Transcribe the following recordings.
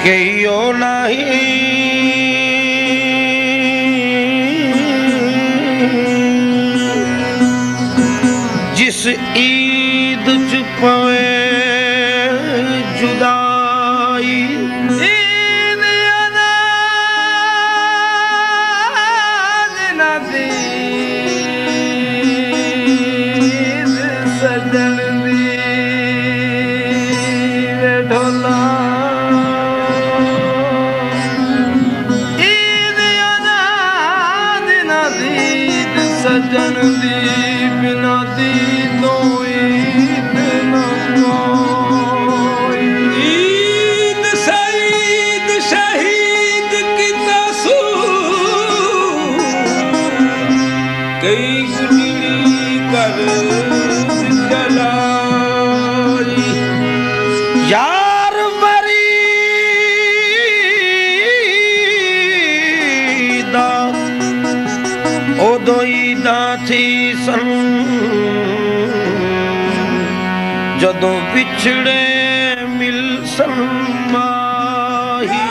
कहियो नहीं जिस ईद च पवे जुदाई ईद अनाज न दीद सजन दी ढोला सजन दी बिना दी तो ईद न कोई ईद सईद शहीद की तसू कई गुजरी कर चलाई यार बरीदा उदो ईदा थी सन जदों विछड़े मिल सन माही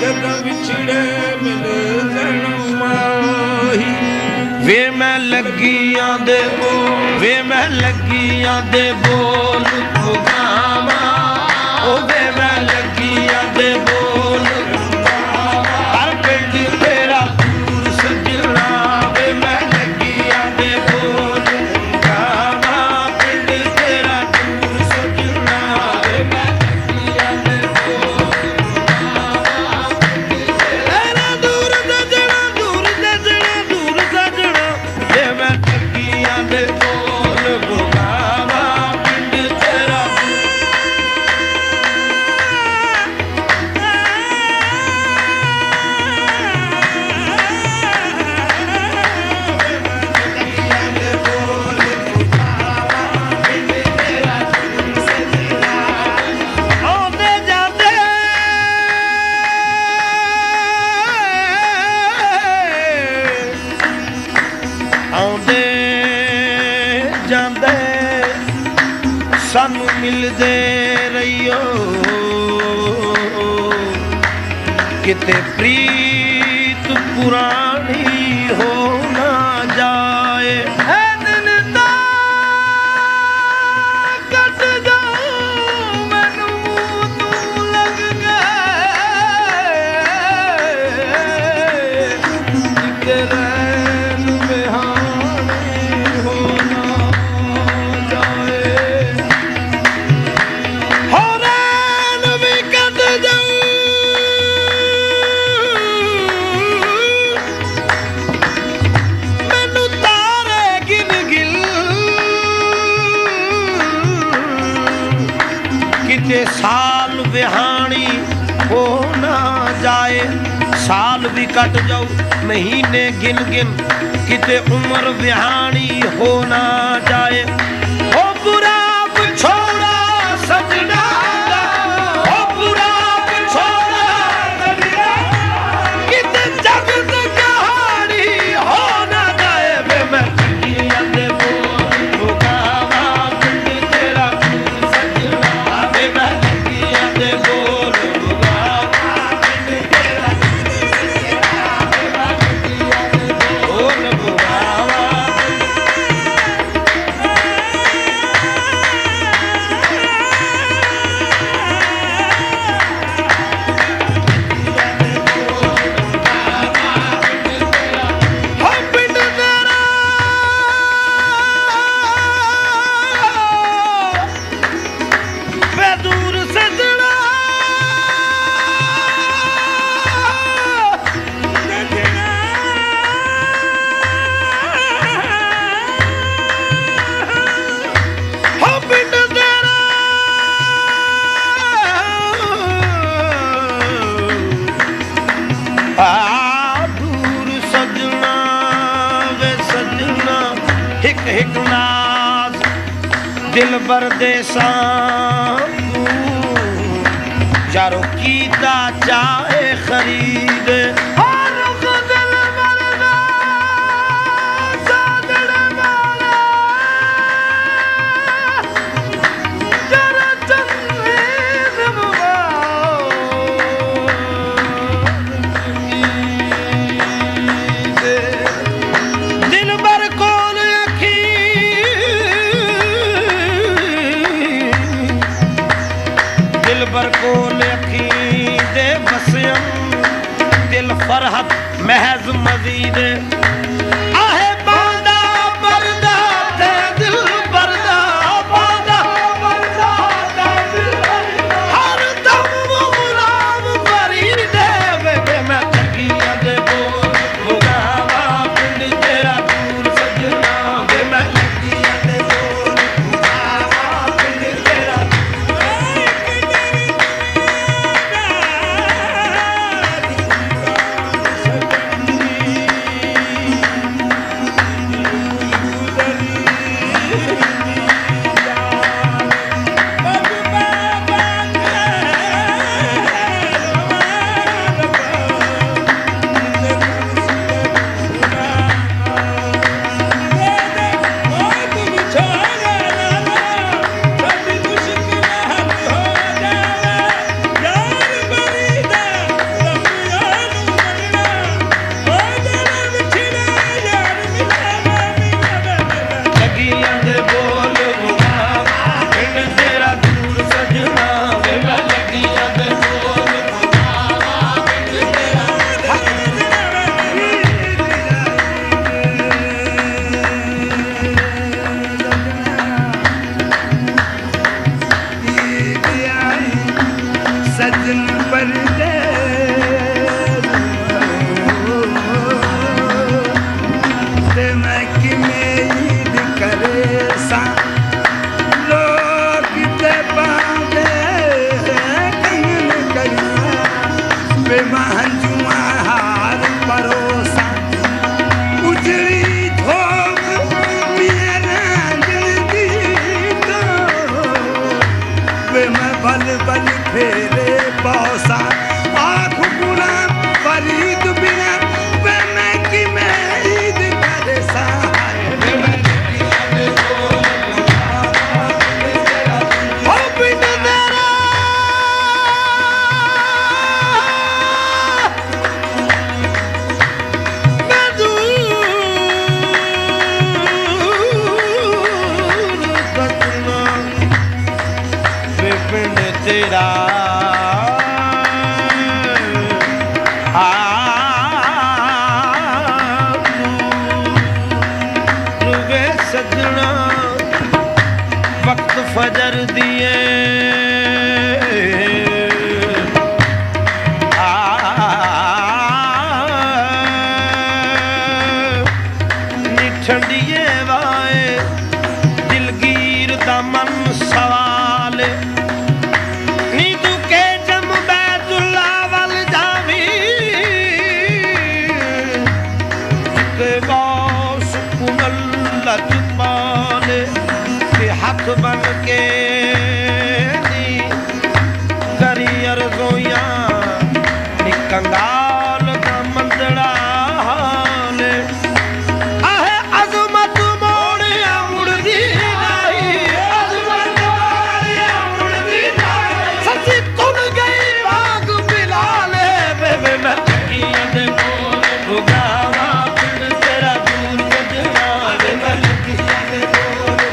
जदों विछड़े मिल सन माही वे मैं लगियां दे बोल खुदावा ओ वे मैं लगियां दे बोल हर पिंड तेरा दूर सजना वे मैं लगियां दे बोल गावा पिंड तेरा दूर सजना वे मैं लगियां दे बोल तेरा दूर सजना दूर सजना दूर सजना वे मैं लगियां दे बोल गावा पिंड तेरा आउंदे जांदे सानू मिलदे रहियो किते प्रीत पुरानी हो ना जाए है दिन दा कट जाऊं मैनू तू लग गए तेरे साल विहानी हो ना जाए साल भी कट जाओ महीने गिन गिन किते उम्र विहानी हो ना जाए हो बुरा छोड़ा सजना हो बुरा छोड़ा सजना किते जग से कहानी हो ना जाए वे मैं दे बोल गावा पिंड तेरा सजना वे मैं दे बोल गावा पिंड तेरा बोल गावा दूर सजना वे सजना हिक हिक नाज दिल बर देसा यारो कीता चाहे खरीद दिलबर को लेखी दे बसयम दिल फरहत महज मजीद आहे बांदा बरदा ते दिल बरदा बांदा बरदा ते दिल हर दम गुलाम फरीद वे मैं तकिया दे बोल मुगावा पिंड तेरा दूर सजना वे मैं तकिया दे बोल मुगावा पिंड तेरा फजर दिए ठंडिए वाए दिलगीर दा मन सवाल नी तू के जम बैतुल्ला वल जावी ते गौस कुमल्लत पाले हाथ बन के करी अरज़ोयां कंगाल दा मंदड़ा हाल आहे अज़मत मोड़िया मुड़दी नहीं अज़मत मोड़िया मुड़दी नहीं सच्ची तुन गई भाग बिलाले बेबे मैं तकिया दे बोल भुगावा पिंड तेरा दूर सजना वे मैं तकिया दे बोल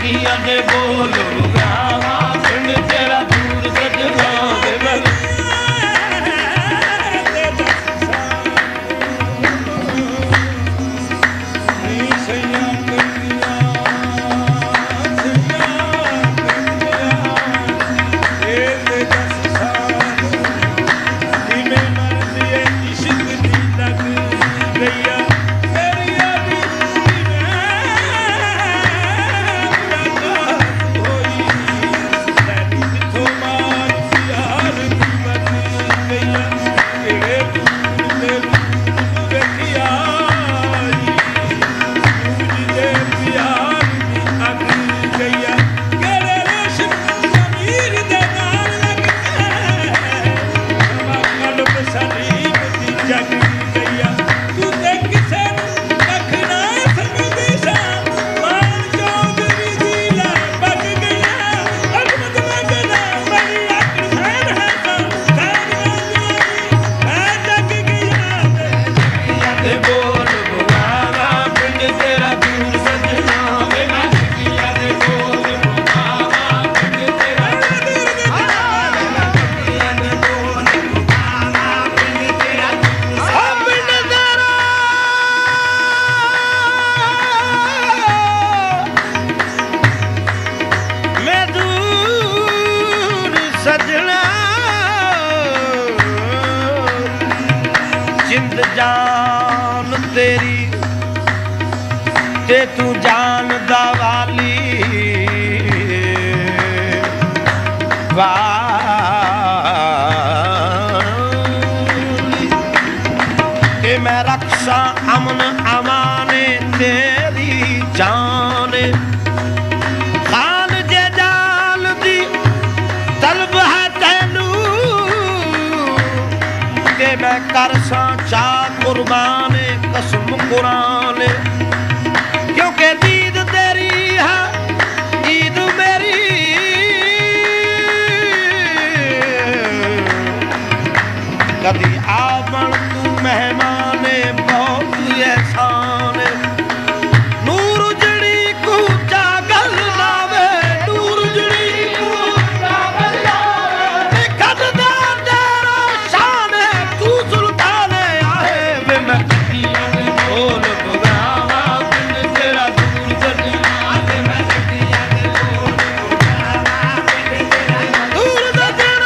ਚੱਕੀਆਂ ਦੇ ਬੋਲ ਗਾਵਾਂ ਪਿੰਡ ਤੇਰਾ ਦੂਰ ਸਜਣਾ ਵੇ ਮੈਂ ਜਿੰਦ ਜਾਨ ਤੇਰੀ ਤੇ ਤੂੰ ਜਾਣਦਾ ਵਾਲੀ ਵਾਲੀ ਤੇ ਮੈਂ ਰਖਸ਼ਾ ਅਮਨ ਅਮਾਨੇ ਤੇਰੀ ਜਾਨ ਖਾਨ ਜੇ ਜਾਲ ਦੀ ਤਲਬ ਹੈ ਤੈਨੂੰ ਕਿ ਮੈਂ ਕਰਸਾਂ ਚਾ ਕੁਰਬਾਨ ਕਸਮ ਕੁਰਾਨ ਕਿਉਂਕਿ ਦੀਦ ਤੇਰੀ ਹੈ ਈਦ ਮੇਰੀ ਕਦੀ ਆਵਣ ਤੂੰ ਮਹਿਮਾਨ ਬਹੁਤ ਐਹਸਾਨ ਨੂਰ ਜੜੀ ਕੂ ਜਾਗਲ ਲਾਵੇ ਨੂਰ ਜੜੀ ਕੂ ਜਾਗਲ ਲਾਵੇ ਖਦਦਾਰ ਤੇਰਾ ਸ਼ਾਨ ਤੂੰ ਸੁਲਤਾਨ ਆਏ ਵੇ ਮੈਂ ਚੱਕੀਆਂ ਦੇ ਬੋਲ ਬਗਾਵਾ ਪਿੰਡ ਤੇਰਾ ਦੂਰ ਸਜਣਾ ਤੇ ਮੈਂ ਚੱਕੀਆਂ ਦੇ ਬੋਲ ਬਗਾਵਾ ਪਿੰਡ ਤੇਰਾ ਦੂਰ ਸਜਣਾ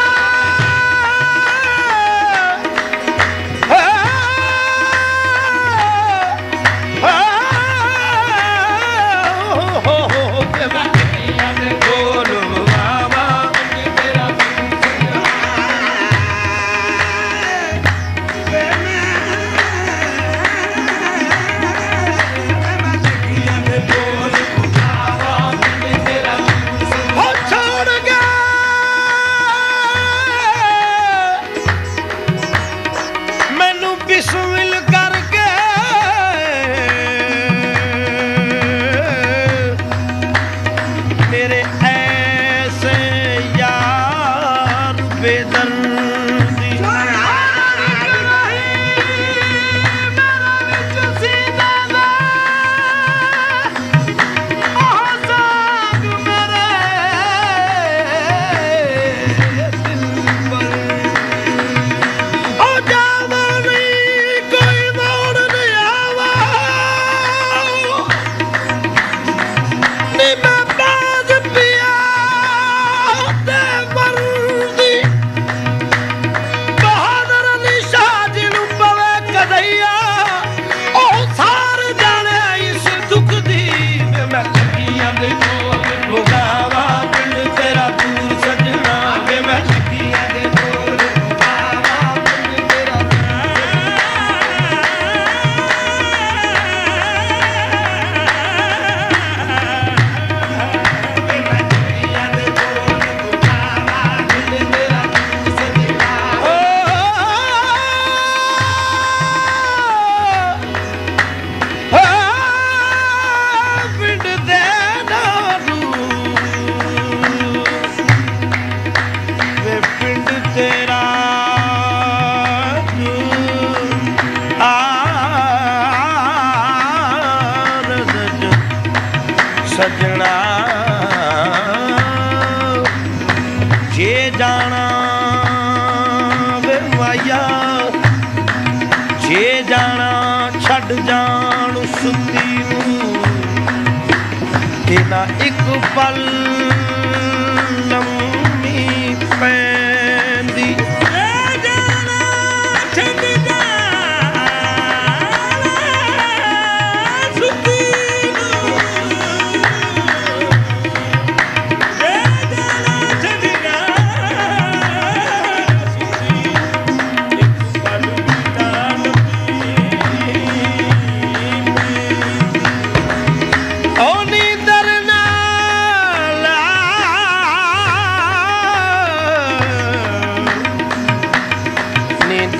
ਬਿਸਮਿਲ ਕਰਕੇ ਮੇਰੇ ਐਸੇ ਯਾਰ ਬੇਦਰਦੀ ਮੇਰਾ ਵਿੱਚ ਸੀਨਾ ਦਾ ਉਹ ਸਾਗ ਮੇਰੇ ਦਿਲ ਪਰ ਉਹ ਜਾਵਾਂ ਬਹਾਰ ਮਾਇਆ ਜੇ ਜਾਣਾ ਛੱਡ ਜਾਣ ਸੁੱਤੀ ਨੂੰ ਤੇ ਨਾ ਇੱਕ ਪਲ ਲੰਮੀ ਪੈਂਦੀ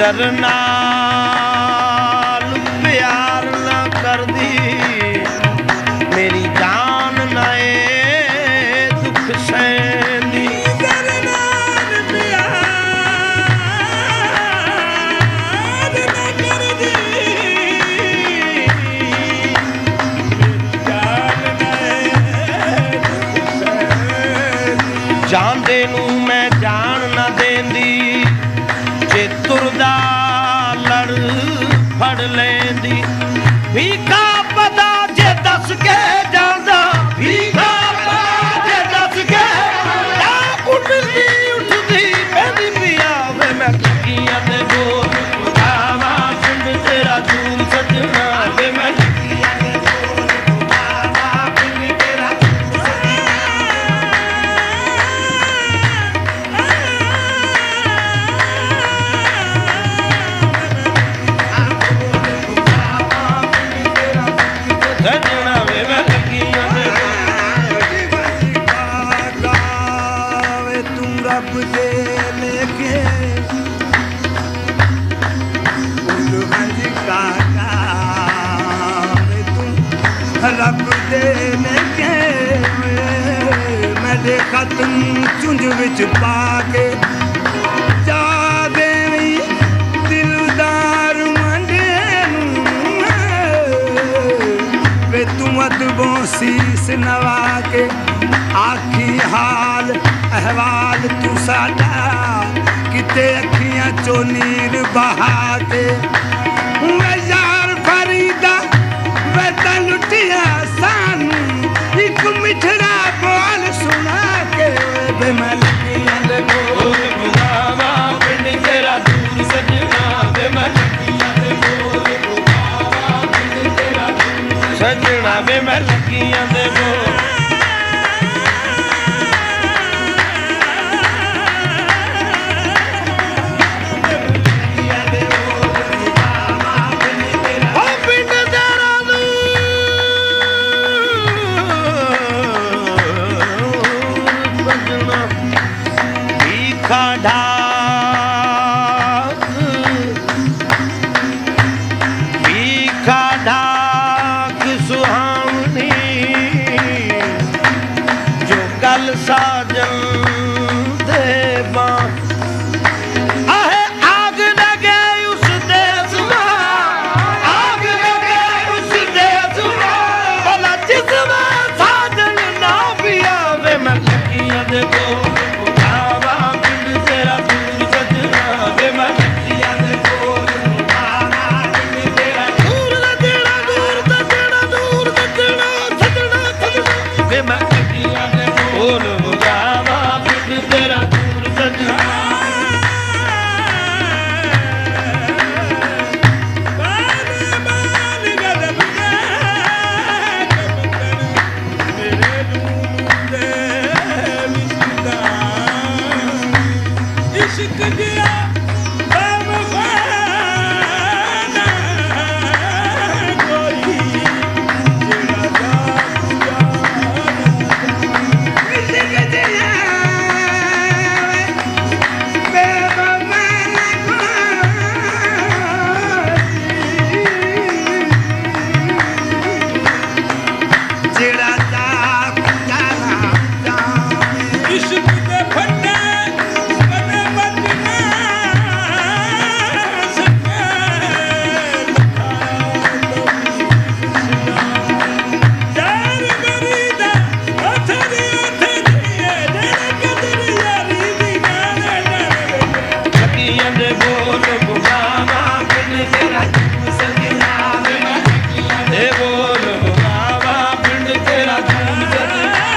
ਦਰ ਨਾਲ ਪਿਆਰ ਨਾ ਕਰਦੀ ਮੇਰੀ ਜਾਨ ਨਾ ਏ ਦੁੱਖ ਸਹਿੰਦੀ ਦਰ ਨਾਲ ਪਿਆਰ ਨਾ ਕਰਦੀ ਜਾਨ ਨਾ ਏ ਦੁੱਖ ਸਹਿੰਦੀ ਜਾਂਦੇ ਨੂੰ ਮੈਂ ਜਾਨ ਨਾ ਦੇਂਦੀ ਜੇ ਤੁਰਦਾ ਲੜ ਫੜ ਲੈਂਦੀ ਭੀਖਾ ਪਤਾ ਜੇ ਦੱਸ ਕੇ ਜਾਂਦਾ ਭੀਖਾ ਪਤਾ ਜੇ ਦੱਸ ਕੇ ਤਾਂ ਉੱਠਦੀ ਪੈਂਦੀ ਪਿਆ ਵੇ ਮੈਂ ਲੱਗੀਆਂ ਤੇ ਬੋਲ ਆਵਾ ਪਿੰਡ ਤੇਰਾ ਦੂਰ ਸੱਜਣਾ ਵੇ ਮੈਂ ਲੱਗੀਆਂ ਤੇ ਬੋਲ ਆਵਾ ਪਿੰਡ ਤੇਰਾ ਸੱਜਣਾ ਵੇ ਮੈਂ ਲੱਗੀਆਂ ਤੇ ਵੇ ਤੂੰ ਰੱਬ ਦੇ ਲੇਕੇ ਫੁੱਲ ਹੰਝ ਕਾਗਾ ਵੇ ਤੂੰ ਰੱਬ ਦੇ ਲੇਕੇ ਮੈਂ ਦੇ ਖਤਮ ਚੁੰਝ ਵਿੱਚ ਪਾ ਕੇ ਜਾ ਦੇਵੀਂ ਦਿਲਦਾਰ ਮੰਡੇ ਨੂੰ ਵੇ ਤੂੰ ਅਦਬੋਂ ਸੀਸ ਨਵਾ ਕੇ ਆਖੀ ਹਾਲ ਅਹਵਾਲ ਤੂੰ ਸਾਡਾ ਕਿਤੇ ਅੱਖੀਆਂ ਚੋਂ ਨੀਰ ਬਹਾ ਕੇ ਵੇ ਯਾਰ ਫਰੀਦਾ ਵੇ ਤਾਂ ਲੁੱਟਿਆ ਸਾਨੂੰ ਇੱਕ ਮਿੱਠੜਾ ਬੋਲ ਸੁਣਾ ਕੇ ਵੇ ਮੈਂ ਲੱਗੀਆਂ ਦੇ ਬੋਲ ਬੁਲਾਵਾ ਪਿੰਡ ਤੇਰਾ ਦੂਰ ਸੱਜਣਾ ਵੇ ਮੈਂ ਲੱਗੀਆਂ ਤੇ ਬੋਲ ਬੁਲਾਵਾ ਪਿੰਡ ਤੇਰਾ ਦੂਰ ਸੱਜਣਾ ਵੇ ਮੈਂ ਲੱਗੀਆਂ ਤੇ ਬੋਲ ਭੀਖਾ ਢਾਕ ਸੁਹਾਵਣੀ ਦੇ ਬੋਲ ਬੁਗਾਵਾ ਪਿੰਡ ਤੇਰਾ ਤੂੰ ਸਜਣਾ ਵੇ ਮੈਂ ਲੱਕੀਆਂ ਦੇ ਬੋਲ ਬੁਗਾਵਾ ਪਿੰਡ ਤੇਰਾ ਤੂੰ ਸਜਣਾ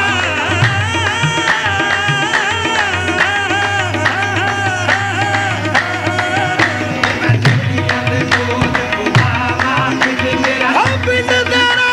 ਮੈਂ ਲੱਕੀਆਂ ਦੇ ਬੋਲ ਬੁਗਾਵਾ ਪਿੰਡ ਤੇਰਾ ਪਿੰਡ ਤੇਰਾ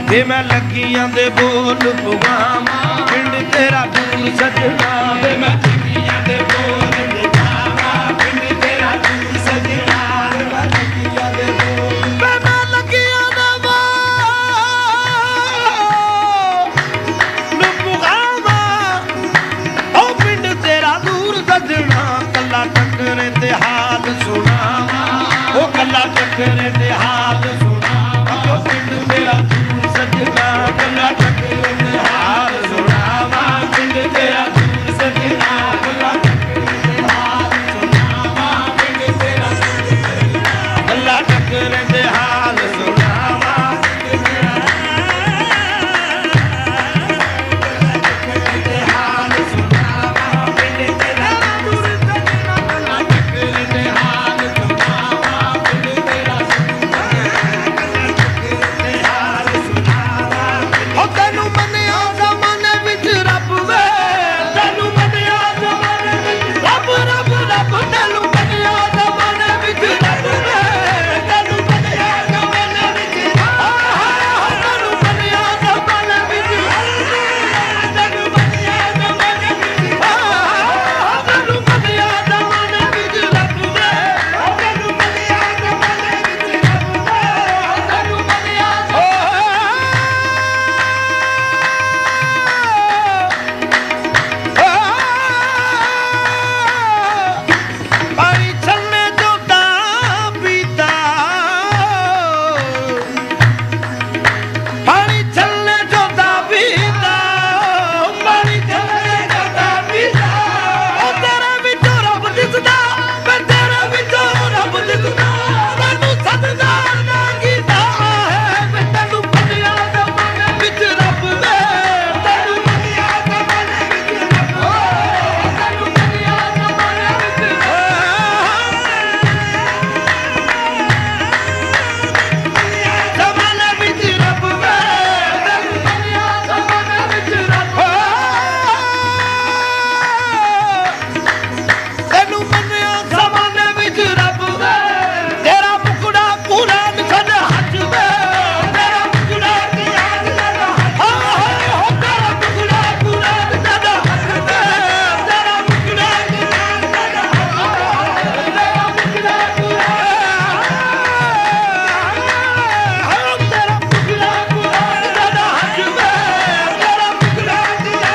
ਵੇ ਮੈਂ ਲੱਗੀਆਂ ਦੇ ਬੋਲ ਪੁਗਾਵਾਂ ਪਿੰਡ ਤੇਰਾ ਦੂਰ ਸਜਣਾ ਵੇ ਮੈਂ ਲੱਗੀਆਂ ਦੇ ਬੋਲ ਪੁਗਾਵਾਂ ਪਿੰਡ ਤੇਰਾ ਦੂਰ ਸਜਣਾ ਵੇ ਮੈਂ ਲੱਗੀਆਂ ਦੇ ਬੋਲ ਵੇ ਮੈਂ ਲੱਗੀਆਂ ਦੇ ਬੋਲ ਪੁਗਾਵਾਂ ਉਹ ਪਿੰਡ ਤੇਰਾ ਦੂਰ ਸਜਣਾ ਕੱਲਾ ਟੱਕਰੇ ਤੇ ਹਾਲ ਸੁਣਾਵਾਂ ਉਹ ਕੱਲਾ ਟੱਕਰੇ ਤੇ ਹਾਲ ਸੁਣਾਵਾਂ ਉਹ ਪਿੰਡ ਤੇਰਾ ਸਜਣਾ ਕੱਲਾ ਟੱਕਰੇ ਤੇ ਹਾਲ ਸੁਣਾਵਾਂ ਪਿੰਡ ਤੇਰਾ ਦੂਰ ਸਜਣਾ ਕੱਲਾ ਟੱਕਰੇ ਤੇ ਹਾਲ ਸੁਣਾਵਾਂ ਪਿੰਡ ਤੇਰਾ ਕੱਲਾ ਟੱਕਰੇ ਤੇ ਹਾਲ ਸੁਣਾਵਾਂ ਪਿੰਡ ਤੇਰਾ ਟੱਕਰੇ ਤੇ ਹਾਲ ਸੁਣਾਵਾਂ ਪਿੰਡ ਤੇਰਾ ਦੂਰ ਸਜਣਾ ਕੱਲਾ ਟੱਕਰੇ ਤੇ ਹਾਲ ਸੁਣਾਵਾਂ ਪਿੰਡ ਤੇਰਾ ਤੈਨੂੰ ਮੰਨਿਆ ਜ਼ਮਾਨੇ ਵਿੱਚ ਰੱਬ ਵੇ ਤੈਨੂੰ ਮੰਨਿਆ ਜ਼ਮਾਨੇ ਵਿੱਚ ਰੱਬ ਰੱਬ ਰੱਬ ਤੈਨੂੰ ਮੰਨਿਆ ਜ਼ਮਾਨੇ ਵਿੱਚ ਰੱਬ ਵੇ ਤੈਨੂੰ ਮੰਨਿਆ ਜ਼ਮਾਨੇ ਵਿੱਚ ਤੈਨੂੰ ਮੰਨਿਆ ਜ਼ਮਾਨੇ ਵਿੱਚ ਤੈਨੂੰ ਮੰਨਿਆ ਜ਼ਮਾਨੇ ਵਿੱਚ ਤੈਨੂੰ ਮੰਨਿਆ ਜ਼ਮਾਨੇ ਵਿੱਚ ਰੱਬ ਵੇ ਤੈਨੂੰ ਮੰਨਿਆ ਜ਼ਮਾਨੇ ਵਿੱਚ ਰੱਬ ਵੇ ਤੈਨੂੰ ਮੰਨਿਆ ਪਾਣੀ ਛੱਲੇ ਜੋਦਾ ਪੀਤਾ ਪਾਣੀ ਛੱਲੇ ਜੋਦਾ ਪੀਤਾ ਪਾਣੀ ਛੱਲੇ ਜੋਦਾ ਪੀਤਾ ਉਹ ਤੇਰੇ ਵਿੱਚੋਂ ਰੱਬ ਦਿਸਦਾ ਮੈਂ ਤੇਰੇ ਵਿੱਚੋਂ ਰੱਬ ਦਿਸਦਾ ਮੈਨੂੰ ਸਜਦਾ ਨਾ ਕੀਤਾ ਹੈ ਮੈਂ ਤੈਨੂੰ ਮੰਨਿਆ ਜ਼ਮਾਨੇ ਵਿੱਚ ਰੱਬ ਵੇ ਤੈਨੂੰ ਮੰਨਿਆ ਜ਼ਮਾਨੇ ਵਿੱਚ ਰੱਬ ਤੈਨੂੰ ਮੰਨਿਆ ਜ਼ਮਾਨੇ ਵਿੱਚ ਜ਼ਮਾਨੇ ਵਿੱਚ ਰੱਬ ਵੇ ਤੈਨੂੰ ਮੰਨਿਆ ਜ਼ਮਾਨੇ ਵਿੱਚ ਰੱਬ ਤੈਨੂੰ ਮੰਨਿਆ ਜ਼ਮਾਨੇ ਵਿੱਚ ਰੱਬ ਵੇ ਤੇਰਾ ਮੁਕੜਾ ਕੁਰਾਨ ਛੱਡ ਹੱਥ ਵੇ ਤੇਰਾ ਮੁਕੜਾ ਕੁਰਾਨ ਛੱਡ ਹੱਥ ਹੋ ਤੇਰਾ ਮੁਕੜਾ ਕੁਰਾਨ ਛੱਡ ਹੱਥ ਵੇ ਤੇਰਾ ਮੁਕੜਾ ਕੁਰਾਨ ਛੱਡ ਹੱਥ ਤੇਰਾ ਮੁਕੜਾ ਕੁਰਾਨ ਤੇਰਾ ਮੁਕੜਾ ਕੁਰਾਨ ਛੱਡ ਹੱਥ ਵੇ ਤੇਰਾ ਮੁਕੜਾ ਕੁਰਾਨ ਛੱਡ ਹੱਥ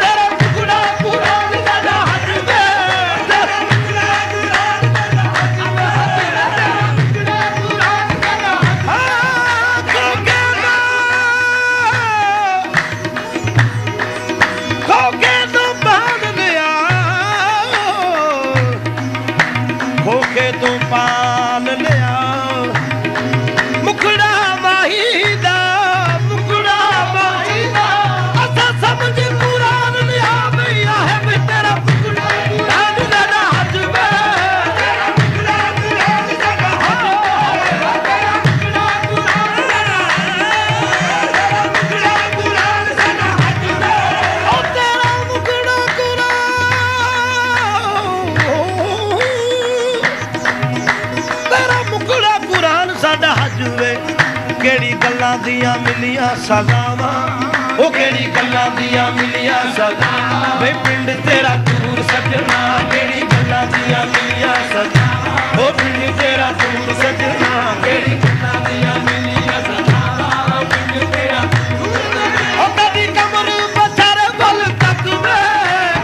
ਤੇਰਾ ਮੁਕੜਾ ਕੁਰਾਨ ਛੱਡ ਹੱਥ ਵੇ ਤੇਰਾ ਮੁਕੜਾ ਕੁਰਾਨ ਛੱਡ ਹੱਥ ਖੋਕੇ ਤੋਂ ਪਾਲ ਲਿਆ ਖੋਕੇ ਤੋਂ ਪਾਲ ਲਿਆ ਮੁਕੜਾ ਮਾਹੀ ਦਾ ਅਸਾਂ ਸਮਝ ਕੁਰਾਨ ਲਿਆ ਬਈਆ ਹੈ ਵੀ ਤੇਰਾ ਮੁਕੜਾ ਕੁਰਾਨ ਸਾਡਾ ਹੱਥ ਵੇ ਤੇਰਾ ਮੁਕੜਾ ਕੁਰਾਨ ਸਾਡਾ ਹੱਥ ਤੇਰਾ ਮੁਕੜਾ ਕੁਰਾਨ ਸਾਡਾ ਤੇਰਾ ਮੁਕੜਾ ਕੁਰਾਨ ਸਾਡਾ ਹੱਥ ਵੇ ਉਹ ਤੇਰਾ ਮੁਕੜਾ ਤੇਰਾ ਮੁਕੜਾ ਕੁਰਾਨ ਸਾਡਾ ਹੱਜ ਵੇ ਕਿਹੜੀ ਗੱਲਾਂ ਦੀਆਂ ਮਿਲੀਆਂ ਸਜ਼ਾਵਾਂ ਉਹ ਕਿਹੜੀ ਗੱਲਾਂ ਦੀਆਂ ਮਿਲੀਆਂ ਸਜ਼ਾਵਾਂ ਵੇ ਪਿੰਡ ਤੇਰਾ ਦੂਰ ਸਜਣਾ ਕਿਹੜੀ ਗੱਲਾਂ ਦੀਆਂ ਮਿਲੀਆਂ ਸਜ਼ਾਵਾਂ ਉਹ ਪਿੰਡ ਤੇਰਾ ਦੂਰ ਸਜਣਾ ਕਿਹੜੀ ਗੱਲਾਂ ਦੀਆਂ ਮਿਲੀਆਂ ਸਜ਼ਾਵਾਂ ਪਿੰਡ ਤੇਰਾ ਉਹ ਕਦੀ ਕਮਰ ਬਚਰ ਬਲ ਤੱਕ ਵੇ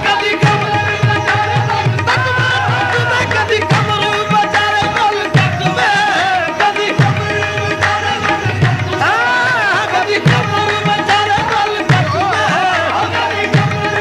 ਕਦੀ ਕਮਰ ਬਚਰ ਬਲ ਤੱਕ ਵੇ ਕਦੀ ਕਮਰ ਬਚਰ ਬਲ ਤੱਕ ਵੇ ਕਦੀ ਕਮਰ ਬਚਰ ਬਲ ਤੱਕ ਕਦੀ ਕਮਰ ਬਚਰ ਬਲ ਤੱਕ ਵੇ ਕਦੀ ਕਮਰ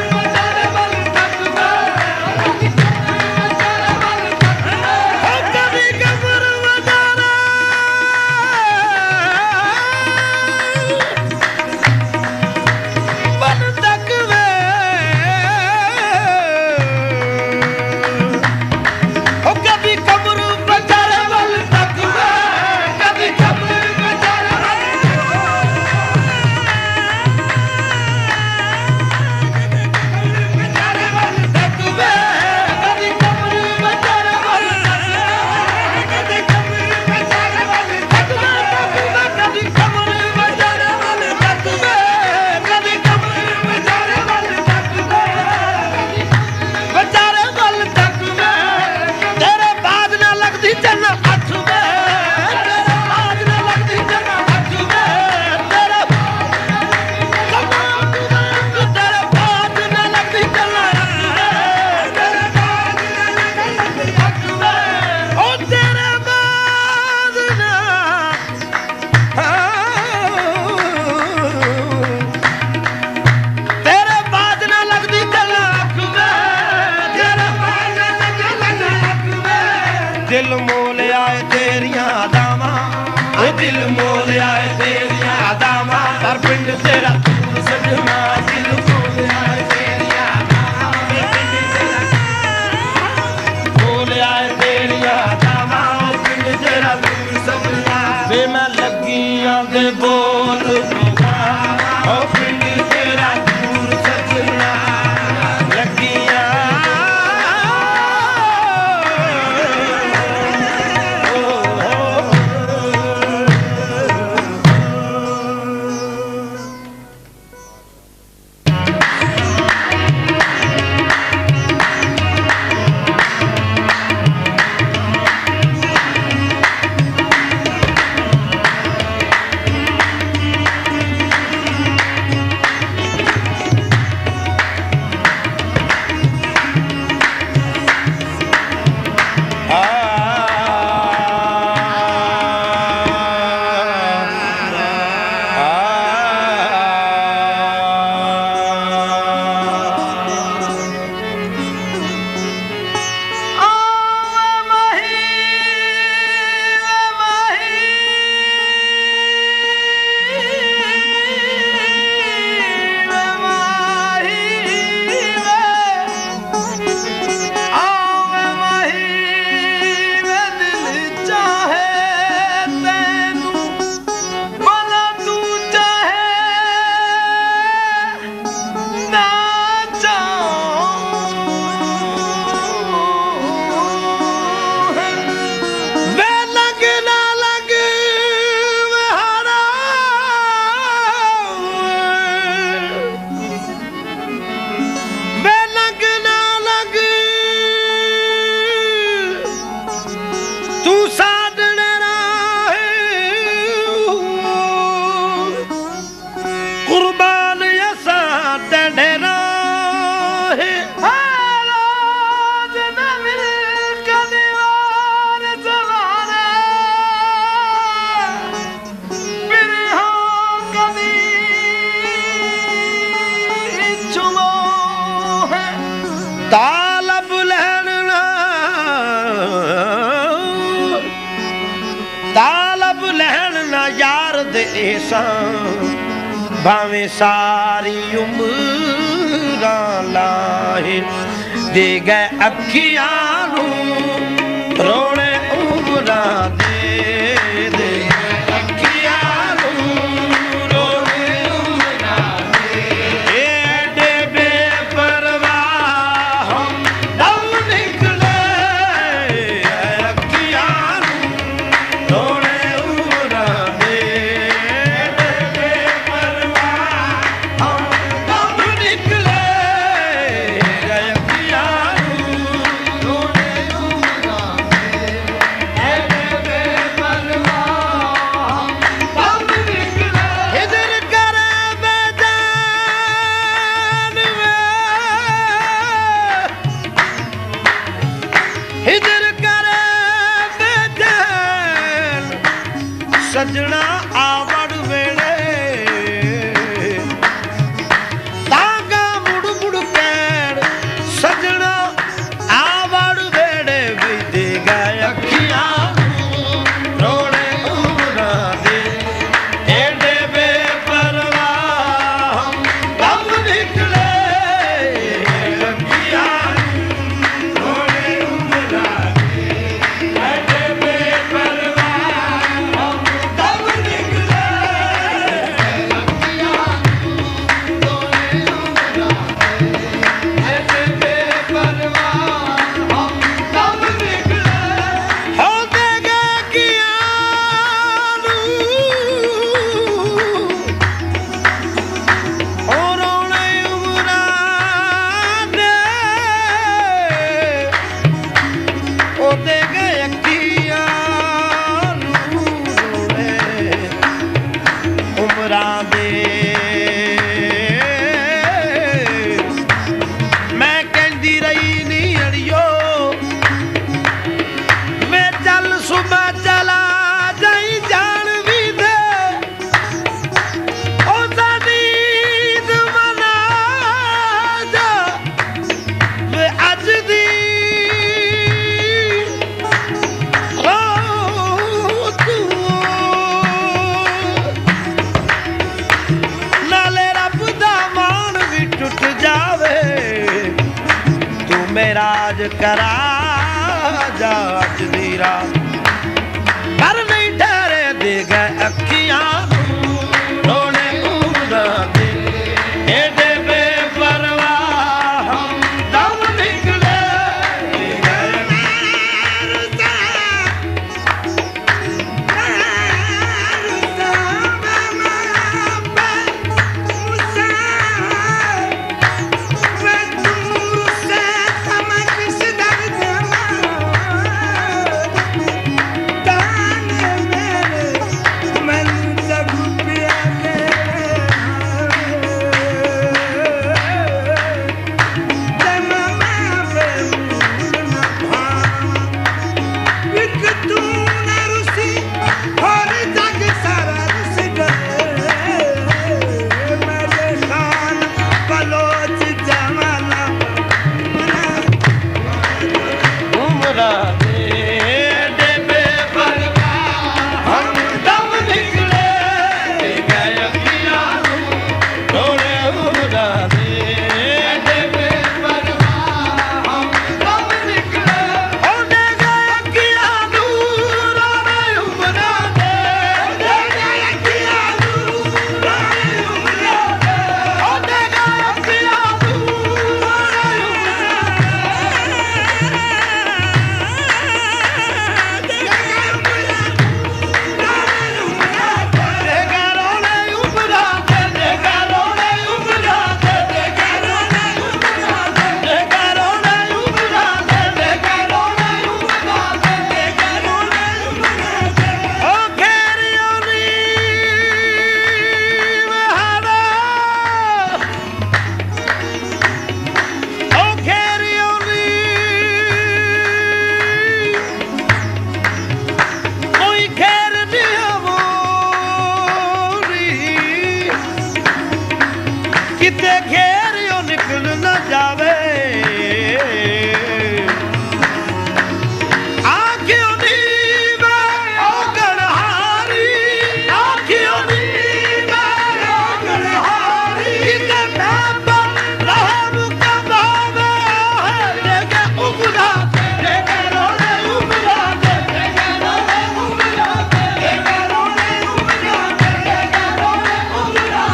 है रोज न मिल का दीवार जवाना मेरे हाँ कभी चुमो है तालब लहना तालब लहना यार दे ऐसा भावें सारी उम्र लाहे दे गए अखियां नू रोने उम्र दे दे अखियां नू रोने उम्र दे एडे बेपरवाह दम निकले अखियां नू रोने उम्र दे सजना आवड़ वेले तागा मुड़ मुड़ पैर सजना आवड़ वेले भी दे गए अखियां रोने उमरा दे एडे बेपरवाह दम निकले अखियां रोने उमरा दे एडे बेपरवाह राज करा जा अज दी रात पर नहीं ठहरे दे गए अखियां रोने उमरा दे एडे बेपरवाह दम निकले ਜਾਵੇ ਆਖਿਓ ਨੀ ਮੈਂ ਉਹ ਗਣਹਾਰੀ ਆਖਿਓ ਨੀ ਮੈਂ ਉਹ ਗਣਹਾਰੀ ਕਿਤੇ ਮੈਂ ਰਹਿਮ ਕਮਾਵੇ ਦੇ ਕੇ ਉਮਰਾ ਦੇ ਕੇ ਰੋਣੇ ਉਮਰਾ ਦੇ ਕੇ ਰੋਣੇ ਉਮਰਾ ਦੇ ਕੇ ਰੋਣੇ ਉਮਰਾ ਦੇ ਕੇ ਰੋਣੇ ਉਮਰਾ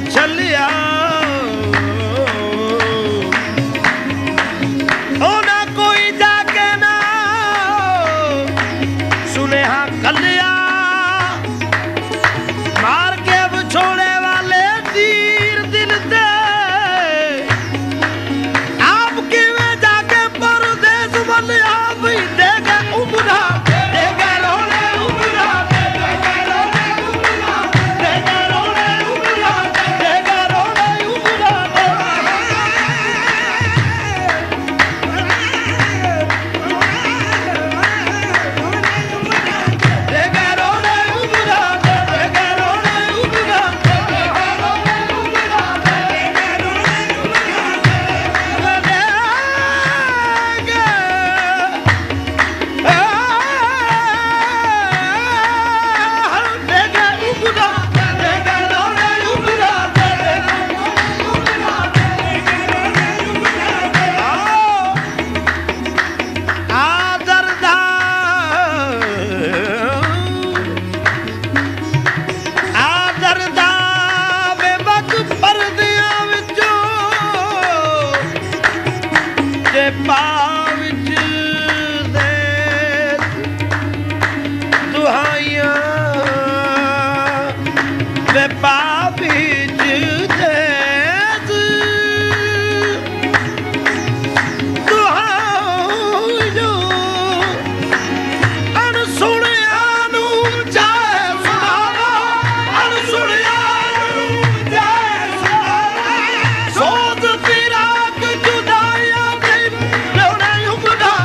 ਚੱਲਿਆ ਉਹਨਾਂ ਕੋਈ ਜਾ ਕੇ ਨਾ ਸੁਨੇਹਾ ਕੱਲਿਆ ਮਾਰ ਕੇ ਵਿਛੋੜੇ ਵਾਲੇ ਤੀਰ ਦਿਲ ਤੇ ਆਪ ਕਿਵੇਂ ਜਾ ਕੇ ਪਰਦੇਸ ਵੱਲ ਆਪ ਹੀ ਦੇ ਕੇ ਉਮਰਾ ਦੇ ਕੇ ਰੋਣੇ ਉਮਰਾ ਦੇ ਕੇ ਰੋਣੇ ਉਮਰਾ ਦੇ ਕੇ ਰੋਣੇ ਉਮਰਾ ਦੇ ਕੇ ਰੋਣੇ ਉਮਰਾ ਦੇ ਕੇ ਰੋਣੇ ਉਮਰਾ ਦੇ ਕੇ ਰੋਣੇ ਉਮਰਾ ਦੇ ਕੇ ਰੋਣੇ ਉਮਰਾ ਦੇ ਕੇ ਪਾ ਵਿੱਚ ਦੇ ਦੁਹਾਈਆਂ ਵੇ ਪਾ ਵਿੱਚ ਦੇ ਦੁਹਾਈਆਂ ਅਣਸੁਣਿਆ ਨੂੰ ਜਾਏ ਸੁਣਾਵਾ ਅਣਸੁਣਿਆ ਨੂੰ ਜਾਏ ਸੁਣਾਵਾ ਸੋਧ ਫਿਰਾਕ ਜੁਦਾਈਆਂ ਦੇ ਲੋੜੇ ਉਮਰਾ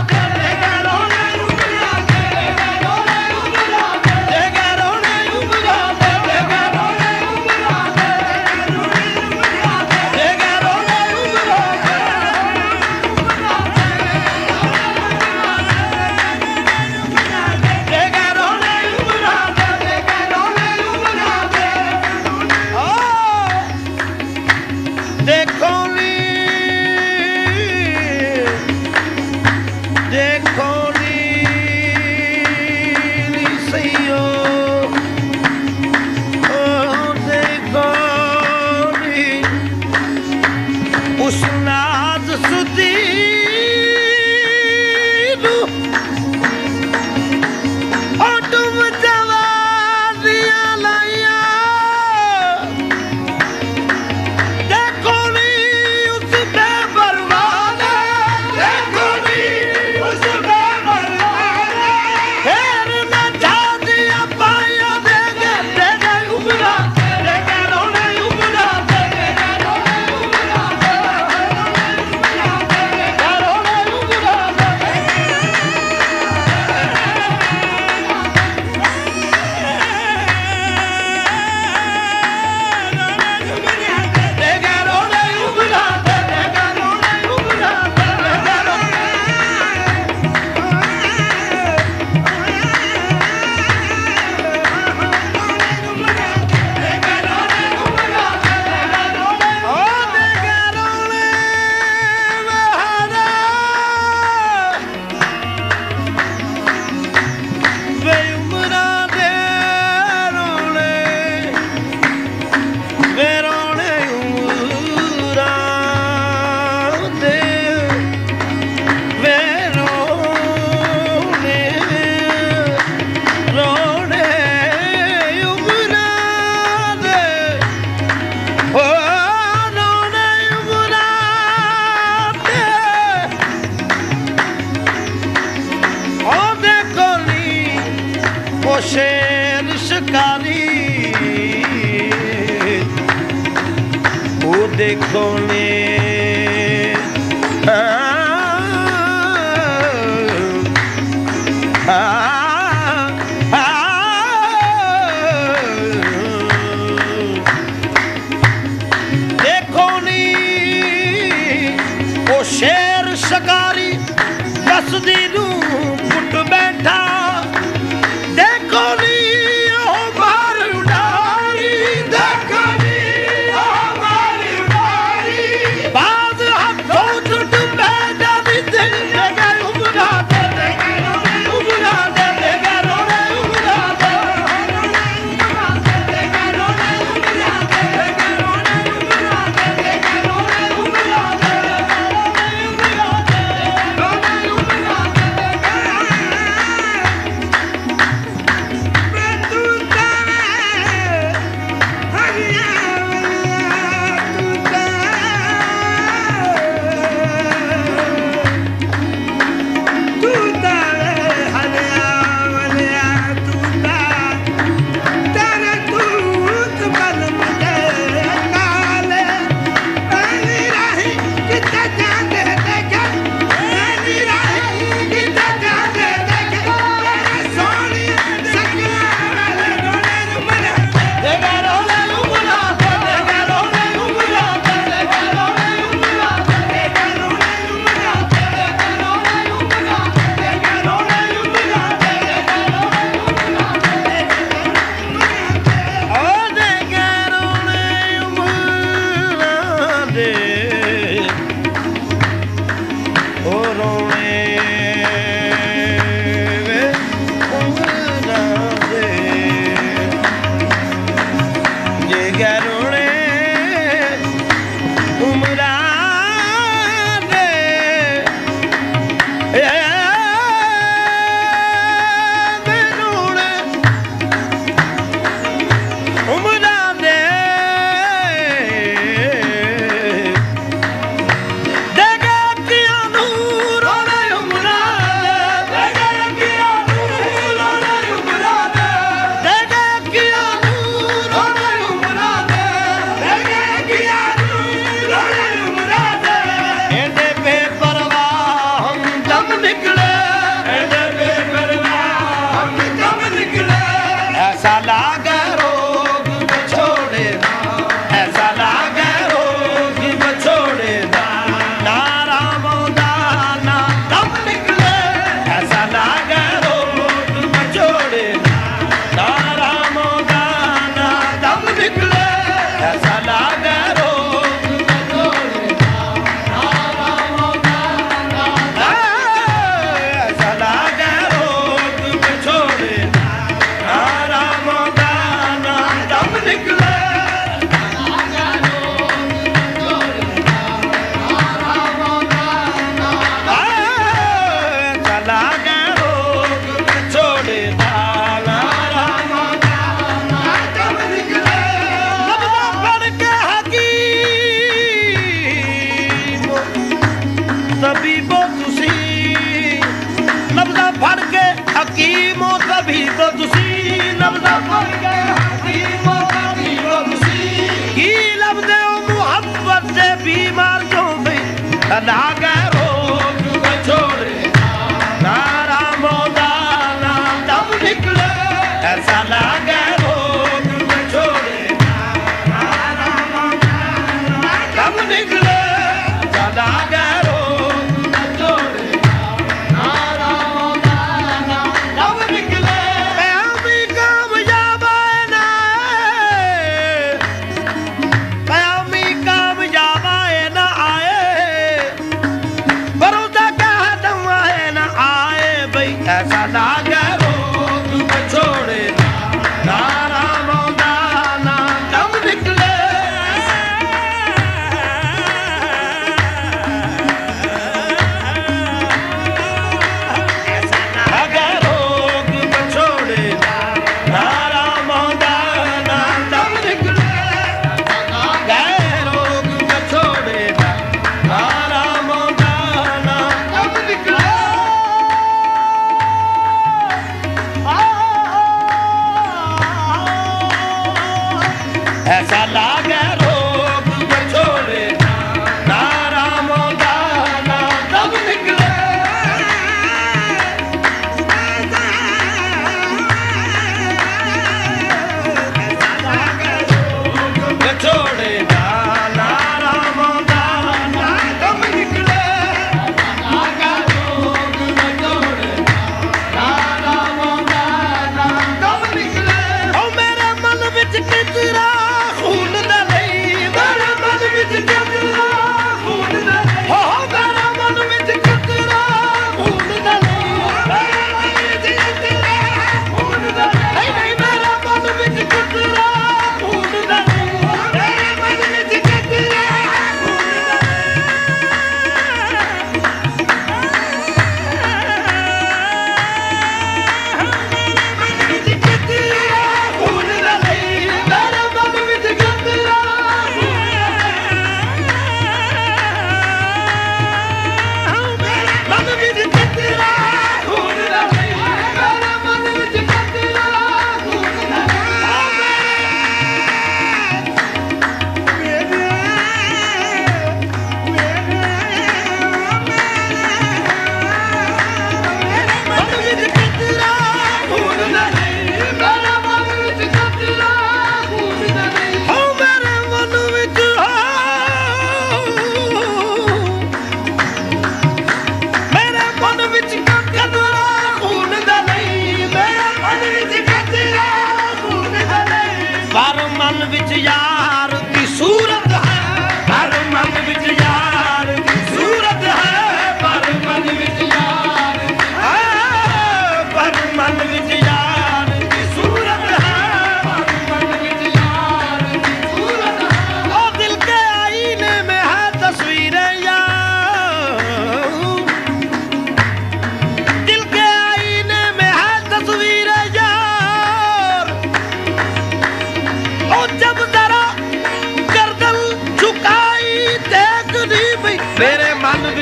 देखो ने देखो नी ओ शेर शिकारी कसदी नू पुट बैठा देखो नी ओ मार उडारी देखो नी ओ मार उडारी बाज हाथों टूट बैठा दी दिल लगा उमरा दे उमरा दे रोने उमरा दे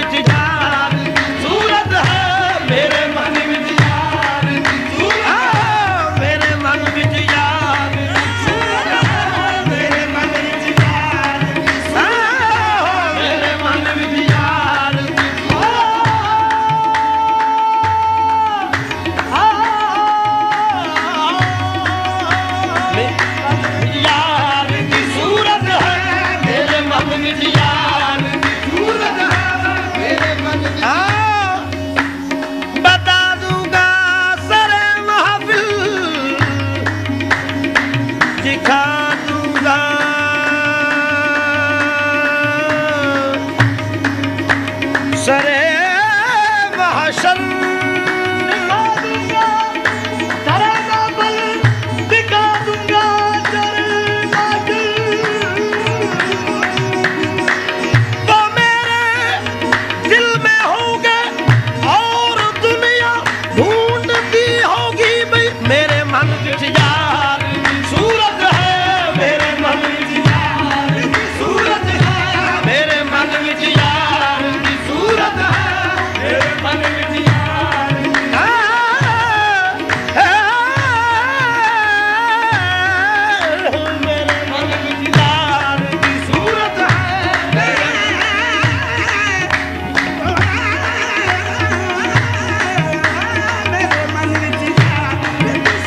ਵਿੱਚ ਯਾਰ ਦੀ ਸੂਰਤ ਹੈ ਮੇਰੇ ਮਨ ਵਿੱਚ ਯਾਰ ਦੀ ਸੂਰਤ ਮੇਰੇ ਮਨ ਵਿੱਚ ਯਾਰ ਦੀ ਸੂਰਤ ਹੈ ਮੇਰੇ ਮਨ ਵਿੱਚ ਯਾਰ ਦੀ ਸੂਰਤ ਮੇਰੇ ਮਨ ਵਿੱਚ ਯਾਰ ਦੀ ਯਾਰ ਦੀ ਸੂਰਤ ਹੈ ਮੇਰੇ ਮਨ ਵਿੱਚ ਯਾਰ ਦੀ ਸੂਰਤ ਹੈ ਮੇਰੇ ਮਨ ਵਿੱਚ ਬਤਾ ਦੂੰਗਾ ਸਰੇ ਮਹਫਿਲ ਦਿਖਾ ਦੂੰਗਾ ਸਰੇ ਮਹਸ਼ਰ ਮੇਰੇ ਮਨ ਵਿੱਚ ਯਾਰ ਦੀ ਸੂਰਤ ਹੈ ਮੇਰੇ ਮਨ ਵਿੱਚ ਯਾਰ ਦੀ ਸੂਰਤ ਹੈ ਮੇਰੇ ਮਨ ਵਿੱਚ ਯਾਰ ਦੀ ਸੂਰਤ ਹੈ ਮੇਰੇ ਮਨ ਵਿੱਚ ਯਾਰ ਮੇਰੇ ਮਨ ਵਿੱਚ ਯਾਰ ਦੀ ਸੂਰਤ ਹੈ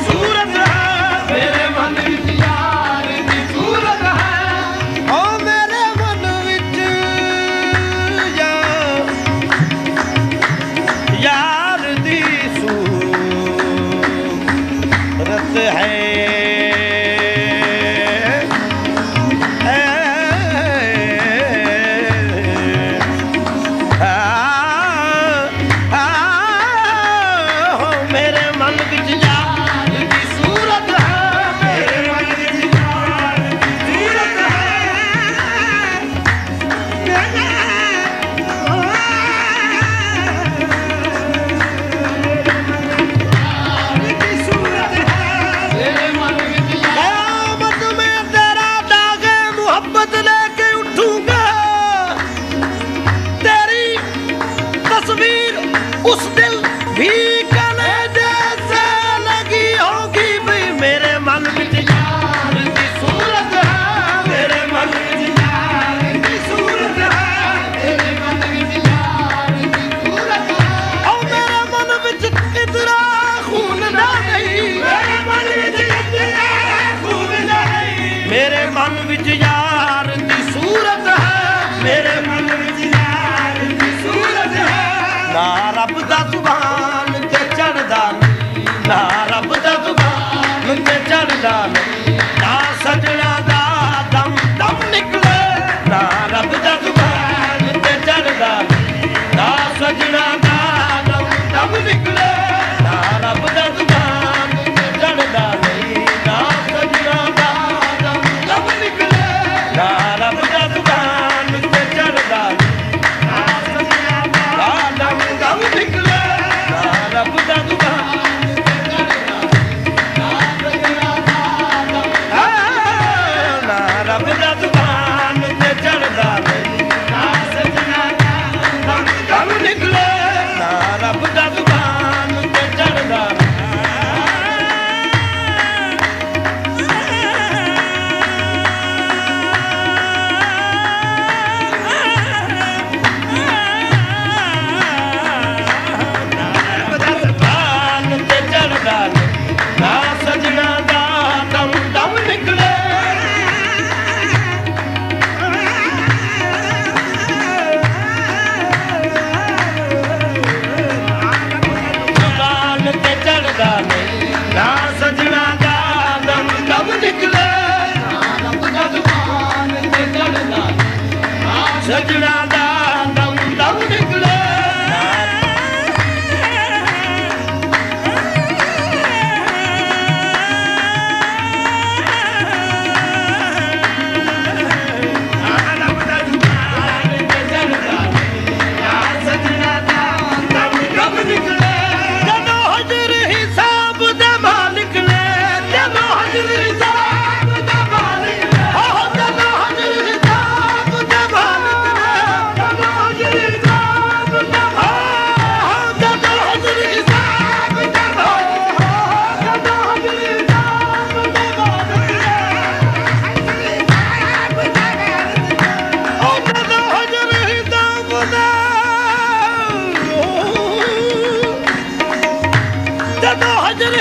ਸੂਰਤ ਹੈ ਮੇਰੇ ਮਨ ਵਿੱਚ ਯਾਰ ਦੀ ਸੂਰਤ ਹੈ ਓ ਮੇਰੇ ਮਨ ਵਿੱਚ ਯਾਰ ਦੀ ਸੂਰਤ ਹੈ ਮੇਰੇ ਮਨ ਵਿੱਚ ਯਾਰ ਦੀ ਸੂਰਤ ਹੈ ਮੇਰੇ ਮਨ ਵਿੱਚ ਯਾਰ ਦੀ ਸੂਰਤ ਹੈ ਮੇਰੇ ਮਨ ਵਿੱਚ ਕਿਆਮਤ ਮੈਂ ਤੇਰਾ ਦਾਗੇ ਮੁਹੱਬਤ ਲੈ ਕੇ ਉਠੂੰਗਾ ਤੇਰੀ ਤਸਵੀਰ ਉਸ ਦਿਲ ਵੀ ਕਲੇ ਜੈਸੇ ਲਗੀ ਹੋਗੀ ਵੀ ਮੇਰੇ ਮਨ ਵਿੱਚ ਯਾਰ ਦੀ ਸੂਰਤ ਹੈ ਮੇਰੇ ਮਨ ਵਿੱਚ ਯਾਰ ਦੀ ਸੂਰਤ ਹੈ ਮੇਰੇ ਮਨ ਵਿੱਚ ਯਾਰ ਦੀ ਸੂਰਤ ਹੈ ਓ ਮੇਰੇ ਮਨ ਵਿੱਚ ਇਤਨਾ ਖੂਨ ਨਹੀਂ ਮੇਰੇ ਮਨ ਵਿੱਚ ਇਤਨਾ ਖੂਨ ਨਹੀਂ ਮੇਰੇ ਮਨ ਵਿੱਚ ਯਾਰ ਦੀ ਸੂਰਤ ਹੈ ਮੇਰੇ ਮਨ ਵਿੱਚ ਯਾਰ ਦੀ ਸੂਰਤ ਹੈ ਨਾ ਰੱਬ ਦਾ ਸੁਭਾਨ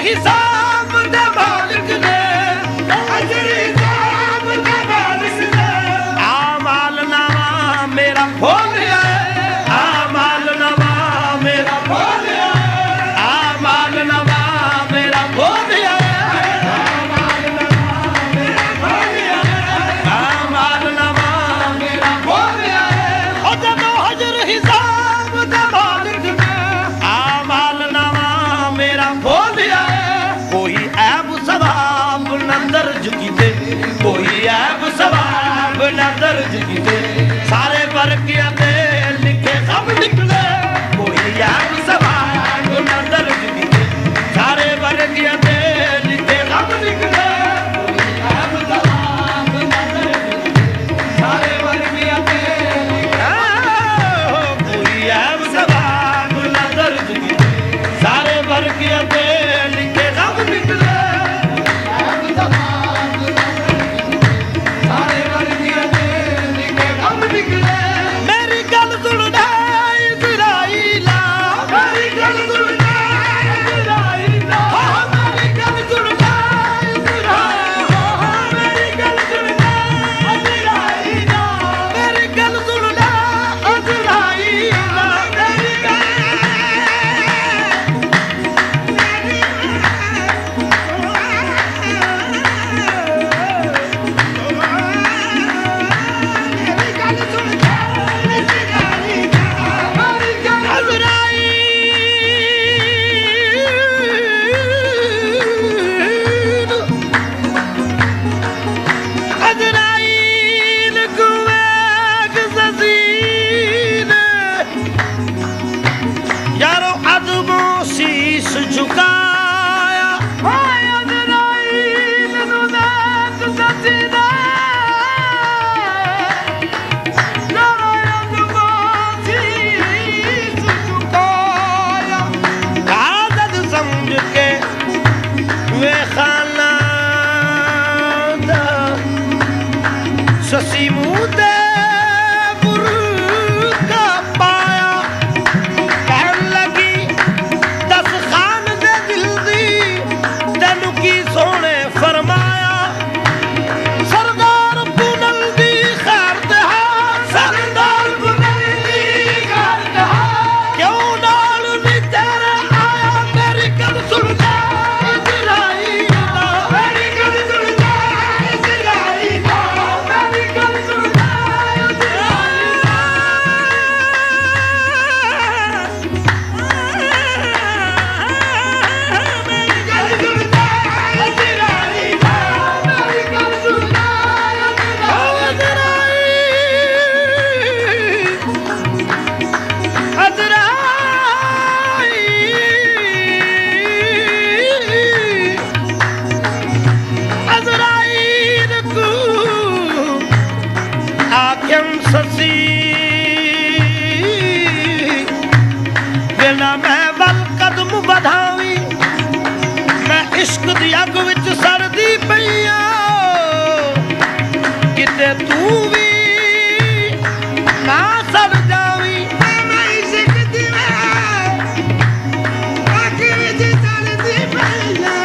ਹਿਸਾਬ ਦੇ ਮਾਲਕ ਨੇ ਅਜਰ ਹਿਸਾਬ ਦੇ ਮਾਲਕ ਨੇ ਆ ਮਾਲ ਨਵਾ ਮੇਰਾ ਖੋਲਿਆ ਆ ਮਾਲ ਨਵਾ ਮੇਰਾ ਖੋਲਿਆ ਆ ਮਾਲ ਨਵਾ ਮੇਰਾ ਖੋਲਿਆ ਕੋਈ ਐਬ ਸਵਾਬ ਨਾ ਦਰਜ ਕੀਤੇ ਸਾਰੇ ਵਰਕਿਆਂ ਤੇ ਲਿਖੇ ਸਭ ਨਿਕਲੇ ਕੋਈ ਐਬ ਸਵਾਬ ਨਾ ਦਰਜ ਕੀਤੇ ਸਾਰੇ ਵਰਕਿਆਂ ਤੇ ਲਿਖੇ ਸਭ ਨਿਕਲੇ ਕੋਈ ਐਬ ਸਵਾਬ ਨਾ ਦਰਜ ਕੀਤੇ ਸਾਰੇ ਵਰਕਿਆਂ ਤੇ ਕੋਈ ਐਬ ਸਵਾਬ ਨਾ ਦਰਜ ਕੀਤੇ ਸਾਰੇ ਵਰਕਿਆਂ ਤੇ ਲਿਖੇ ਸਭ ਨਿਕਲੇ ਮੇਰੀ ਗੱਲ ਸੁਣਦਾ ਇਜ਼ਰਾਈਲਾ ਮੇਰੀ ਗੱਲ ਸੁਣਦਾ ਇਜ਼ਰਾਈਲਾ ਮੇਰੀ ਗੱਲ ਸੁਣਦਾ ਇਜ਼ਰਾਈਲਾ ਮੇਰੀ ਗੱਲ ਸੁਣਦਾ ਇਜ਼ਰਾਈਲਾ ਮੇਰੀ ਗੱਲ ਸੁਣਦਾ ਇਜ਼ਰਾਈਲਾ ਮੇਰੀ ਸਸੀ ਮੂੰਹ ਤੇ ਬੁਰਕਾ ਪਾਇਆ ਕਹਿਣ ਲੱਗੀ ਦਸ ਖਾਨ ਦੇ ਦਿਲ ਦੀ ਤੈਨੂੰ ਕੀ ਸੋਹਣੇ ਫਰਮਾਇਆ ਸਰਦਾਰ ਪੁਨਲ ਦੀ ਖੈਰ ਤੇ ਸਰਦਾਰ ਪੁਨਲ ਦੀ ਖੈਰ ਤੇ ਕਿਉਂ ਨਾਲ ਨੀ ਤੇਰੇ ਆਇਆ ਮੇਰੀ ਗੱਲ ਸੁਣਦਾ ਇਜ਼ਰਾਈਲਾ ਮੇਰੀ ਗੱਲ ਸੁਣਦਾ ਇਜ਼ਰਾਈਲਾ ਸੱਸੀ ਬਿਨਾ ਮੈਂ ਵੱਲ ਕਦਮ ਵਧਾਵੀਂ ਮੈਂ ਇਸ਼ਕ ਦੀ ਅੱਗ ਵਿੱਚ ਸੜਦੀ ਪਈਆਂ ਕਿਤੇ ਤੂੰ ਵੀ ਨਾ ਸੜ ਜਾਵੀਂ ਮੈਂ ਇਸ਼ਕ ਦੀ ਅੱਗ ਵਿੱਚ ਸੜਦੀ ਪਈਆਂ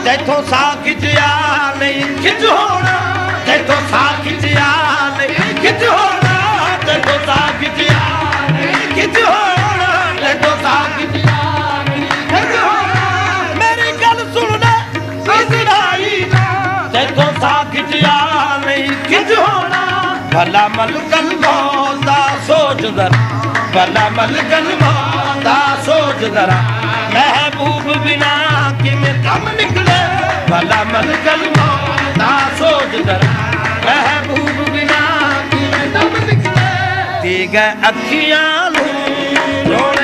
ਤੈਥੋਂ ਸਾਹ ਖਿੱਚਿਆ ਨਹੀਂ ਖਿੱਚ ਹੋਣਾ ਤੈਥੋਂ ਸਾਹ ਖਿੱਚਿਆ ਨਹੀਂ ਖਿੱਚ ਹੋਣਾ ਤੈਥੋਂ ਸਾਹ ਖਿੱਚਿਆ ਨਹੀਂ ਖਿੱਚ ਹੋਣਾ ਤੈਥੋਂ ਸਾਹ ਖਿੱਚਿਆ ਨਹੀਂ ਖਿੱਚ ਹੋਣਾ ਮੇਰੀ ਗੱਲ ਸੁਣ ਲੈ ਭਲਾ ਮਲਕਲ ਮੌਤ ਦਾ ਸੋਚ ਜ਼ਰਾ ਭਲਾ ਮਲਕਲ ਮੌਤ ਦਾ ਸੋਚ ਜ਼ਰਾ ਮਹਿਬੂਬ ਬਿਨਾ ਕਿਵੇਂ ਕੰਮ ਨਿਕਲੇ ਭਲਾ ਮਲਕਲ ਮੌਤ ਦਾ ਸੋਚ ਜ਼ਰਾ ਮਹਿਬੂਬ ਬਿਨਾ ਕਿਵੇਂ ਕੰਮ ਨਿਕਲੇ ਤੇ ਗਏ ਅੱਖੀਆਂ ਨੂੰ ਰੋਣ